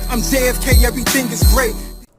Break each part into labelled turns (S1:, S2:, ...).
S1: I'm JFK, everything is great.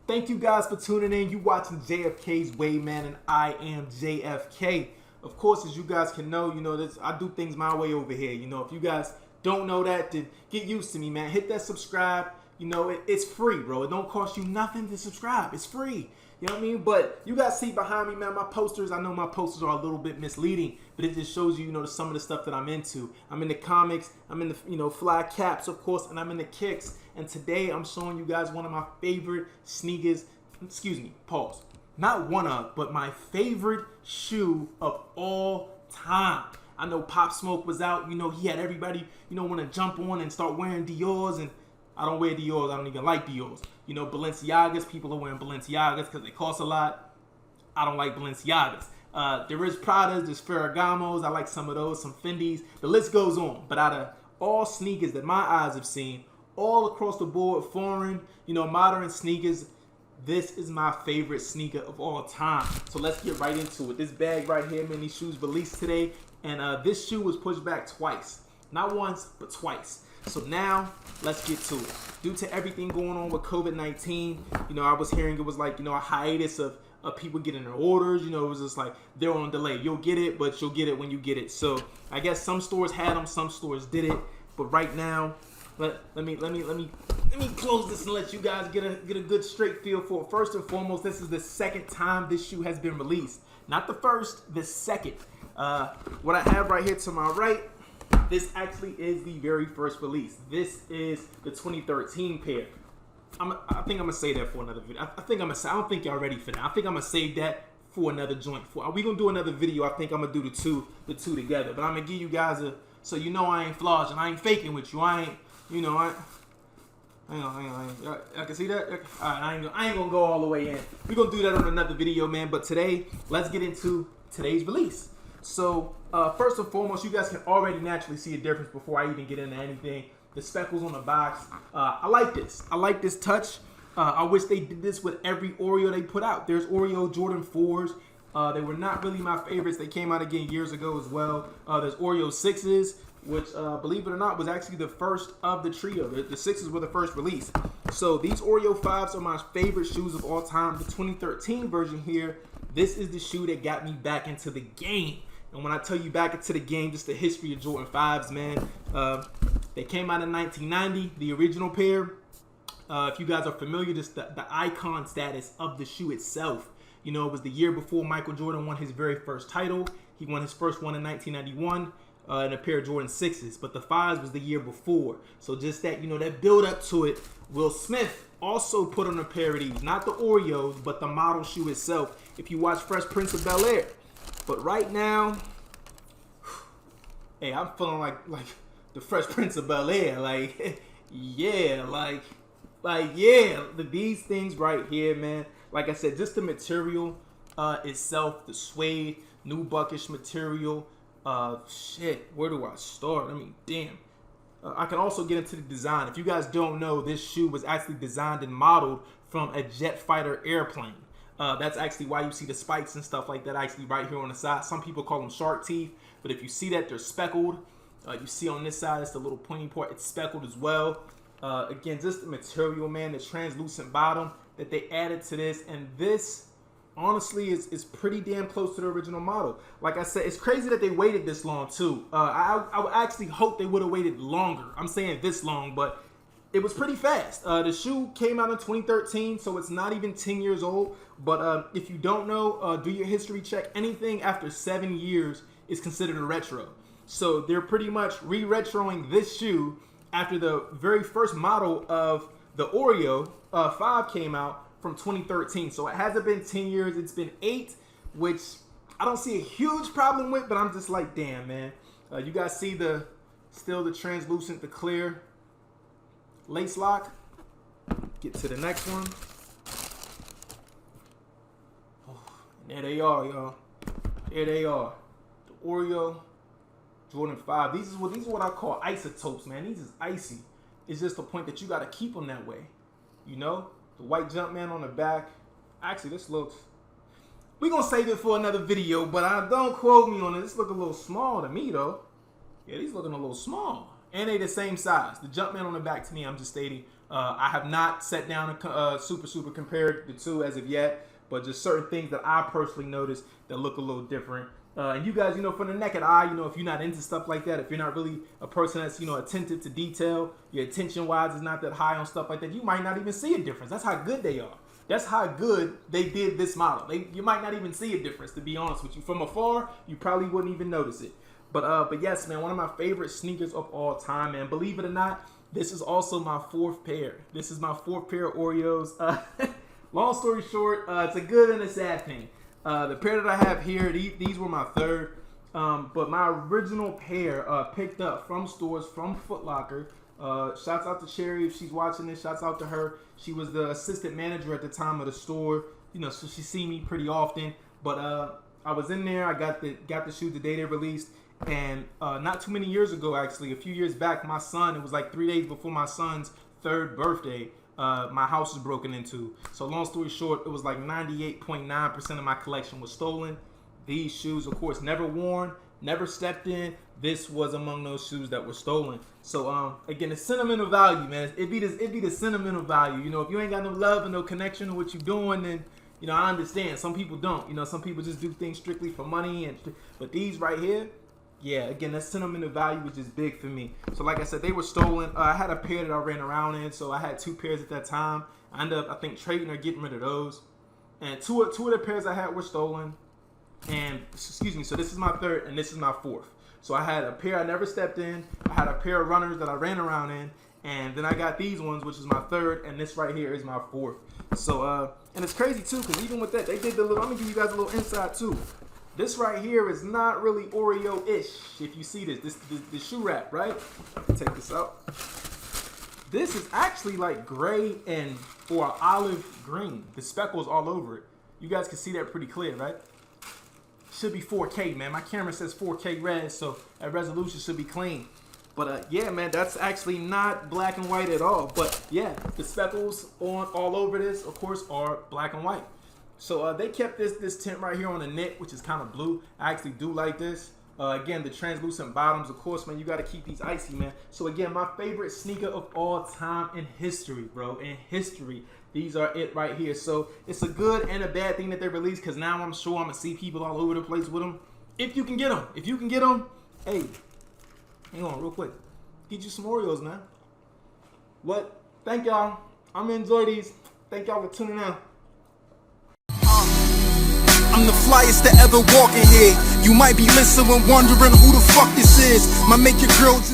S2: Thank you guys for tuning in. You watching JFK's Way, man, and I am JFK. Of course, as you guys can know, this, I do things my way over here. If you guys don't know that, then get used to me, man. Hit that subscribe. It's free, bro. It don't cost you nothing to subscribe. It's free. You know what I mean? But you guys see behind me, man, my posters. I know my posters are a little bit misleading, but it just shows you, some of the stuff that I'm into. I'm into comics. I'm in the, fly caps, of course, and I'm in the kicks. And today I'm showing you guys one of my favorite sneakers. Excuse me, pause. Not one of, but my favorite shoe of all time. I know Pop Smoke was out. He had everybody, want to jump on and start wearing Dior's, and I don't wear Dior's. I don't even like Dior's. Balenciagas, people are wearing Balenciagas because they cost a lot. I don't like Balenciagas. There is Prada's, there's Ferragamos. I like some of those, some Fendi's. The list goes on. But out of all sneakers that my eyes have seen, all across the board, foreign, modern sneakers, this is my favorite sneaker of all time. So let's get right into it. This bag right here, man, these shoes released today. And this shoe was pushed back twice. Not once, but twice. So now, let's get to it. Due to everything going on with COVID-19, I was hearing it was like, a hiatus of people getting their orders. It was just like, they're on delay. You'll get it, but you'll get it when you get it. So I guess some stores had them, some stores didn't. But right now, let me close this and let you guys get a good straight feel for it. First and foremost, this is the second time this shoe has been released. Not the first, the second. What I have right here to my right, this actually is the very first release. This is the 2013 pair. I think I'm gonna say that for another video. I don't think y'all ready for that. I think I'm gonna save that for another joint. We gonna do another video. I think I'm gonna do the two together. But I'm gonna give you guys so I ain't flogging. I ain't faking with you. I ain't, hang on. I can see that. All right, I ain't gonna go all the way in. We gonna do that on another video, man. But today, let's get into today's release. So first and foremost, you guys can already naturally see a difference before I even get into anything. The speckles on the box. I like this. I like this touch. I wish they did this with every Oreo they put out. There's Oreo Jordan 4s. They were not really my favorites. They came out again years ago as well. There's Oreo 6s, which, believe it or not, was actually the first of the trio. The 6s were the first release. So these Oreo 5s are my favorite shoes of all time. The 2013 version here, this is the shoe that got me back into the game. And when I tell you back into the game, just the history of Jordan 5s, man. They came out in 1990, the original pair. If you guys are familiar, just the icon status of the shoe itself. It was the year before Michael Jordan won his very first title. He won his first one in 1991 in a pair of Jordan 6s. But the 5s was the year before. So just that, that build up to it. Will Smith also put on a pair of these. Not the Oreos, but the model shoe itself. If you watch Fresh Prince of Bel-Air. But right now, hey, I'm feeling like the Fresh Prince of Bel-Air. These things right here, man. Like I said, just the material itself, the suede, new buckish material. Where do I start? Damn. I can also get into the design. If you guys don't know, this shoe was actually designed and modeled from a jet fighter airplane. That's actually why you see the spikes and stuff like that actually right here on the side. Some people call them shark teeth, but if you see that, they're speckled. You see on this side, it's the little pointy part. It's speckled as well. Again, just the material, man, the translucent bottom that they added to this. And this, honestly, is pretty damn close to the original model. Like I said, it's crazy that they waited this long, too. I would actually hope they would have waited longer. I'm saying this long, but it was pretty fast. The shoe came out in 2013, so it's not even 10 years old. But if you don't know, do your history check. Anything after 7 years is considered a retro. So they're pretty much re-retroing this shoe after the very first model of the Oreo 5 came out from 2013. So it hasn't been 10 years. It's been 8, which I don't see a huge problem with, but I'm just like, damn, man. You guys see still the translucent, the clear lace lock. Get to the next one. Oh, and there they are, y'all. There they are. The Oreo Jordan 5. These are what I call isotopes, man. These is icy. It's just the point that you got to keep them that way. The white Jumpman on the back. Actually, this looks... We're going to save it for another video, but don't quote me on it. This look a little small to me, though. Yeah, these looking a little small. And they the same size. The Jumpman on the back, to me, I'm just stating, I have not sat down and super compared the two as of yet, but just certain things that I personally noticed that look a little different. And you guys, from the naked eye, if you're not into stuff like that, if you're not really a person that's, attentive to detail, your attention-wise is not that high on stuff like that, you might not even see a difference. That's how good they are. That's how good they did this model. You might not even see a difference, to be honest with you. From afar, you probably wouldn't even notice it. But yes, man, one of my favorite sneakers of all time, man. Believe it or not, this is also my fourth pair. This is my fourth pair of Oreos. Long story short, it's a good and a sad thing. The pair that I have here, these were my third. But my original pair picked up from stores, from Foot Locker. Shouts out to Sherry if she's watching this. Shouts out to her. She was the assistant manager at the time of the store. So she see me pretty often. But I was in there. I got the shoes the day they released. And not too many years ago, actually, a few years back, my son, it was like 3 days before my son's third birthday, my house was broken into. So long story short, it was like 98.9% of my collection was stolen. These shoes, of course, never worn, never stepped in. This was among those shoes that were stolen. So again, the sentimental value, man. It be the sentimental value. If you ain't got no love and no connection to what you're doing, then I understand. Some people don't. Some people just do things strictly for money. But these right here, yeah, again, that sentimental value was just big for me. So like I said, they were stolen. I had a pair that I ran around in, so I had two pairs at that time. I ended up, I think, trading or getting rid of those. And two of the pairs I had were stolen. And, excuse me, so this is my third and this is my fourth. So I had a pair I never stepped in. I had a pair of runners that I ran around in. And then I got these ones, which is my third, and this right here is my fourth. So, and it's crazy too, because even with that, they did the little, I'm going to give you guys a little insight too. This right here is not really Oreo-ish, if you see this shoe wrap, right? Take this out. This is actually like gray or olive green. The speckles all over it. You guys can see that pretty clear, right? Should be 4K, man. My camera says 4K res, so that resolution should be clean. But yeah, man, that's actually not black and white at all. But yeah, the speckles all over this, of course, are black and white. So they kept this tint right here on the neck, which is kind of blue. I actually do like this. Again, the translucent bottoms, of course, man, you got to keep these icy, man. So again, my favorite sneaker of all time in history, bro. In history, these are it right here. So it's a good and a bad thing that they released, because now I'm sure I'm going to see people all over the place with them. If you can get them. If you can get them, hey, hang on real quick. Get you some Oreos, man. What? Thank y'all. I'm going to enjoy these. Thank y'all for tuning in.
S1: I'm the flyest to ever walk in here. You might be listening wondering who the fuck this is. Might make your girl just